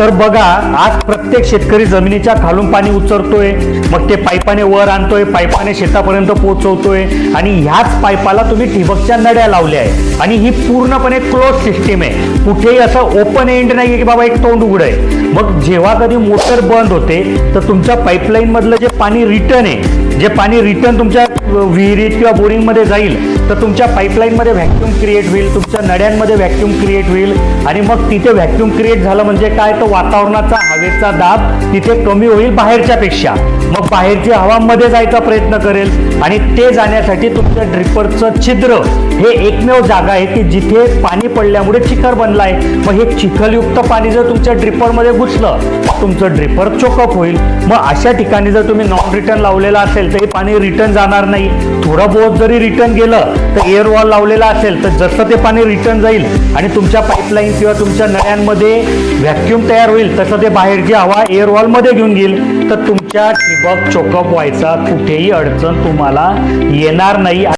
तर बघा, आज प्रत्येक शेतकरी जमिनीच्या खालून पाणी उचलतोय, मग ते पाईपाने वर आणतोय, पाईपाने शेतापर्यंत पोहोचवतोय आणि ह्याच पाईपाला तुम्ही ठिबकच्या नळ्या लावल्या आहे आणि ही पूर्णपणे क्लोज सिस्टीम आहे. कुठेही असं ओपन एंड नाही की बाबा एक तोंड उघड आहे. मग जेव्हा कधी मोटर बंद होते तर तुमच्या पाईपलाईन मधलं जे पाणी रिटर्न आहे, जे पाणी रिटर्न तुमच्या विहिरीत किंवा बोरिंगमध्ये जाईल, तर तुमच्या पाईपलाईनमध्ये व्हॅक्यूम क्रिएट होईल, तुमच्या नद्यांमध्ये व्हॅक्यूम क्रिएट होईल आणि मग तिथे व्हॅक्यूम क्रिएट झालं म्हणजे काय, तर वातावरणाचा हवेचा दाब तिथे कमी होईल बाहेरच्या पेक्षा. मग बाहेरची हवा मध्ये जायचा प्रयत्न करेल आणि ते जाण्यासाठी तुमच्या ड्रिपरचं छिद्र हे एकमेव जागा आहे की जिथे पाणी पडल्यामुळे चिखल बनला आहे. मग हे चिखलयुक्त पाणी जर तुमच्या ड्रिपरमध्ये घुसलं तुमचं ड्रिपर चोकअप होईल. मग अशा ठिकाणी जर तुम्ही नॉन रिटर्न लावलेला असेल तर हे पाणी रिटर्न जाणार नाही. थोडं बहुत जरी रिटर्न गेलं तर एअर वॉल लावलेला असेल तर जसं ते पाणी रिटर्न जाईल आणि तुमच्या पाईपलाईन किंवा तुमच्या नळ्यांमध्ये व्हॅक्यूम तयार होईल तसं ते बाहेरची हवा एअर वॉलमध्ये घेऊन गेईल, तर तुमच्या ठिबक चोकअप व्हायचा कुठेही अडचण तुम्हाला येणार नाही.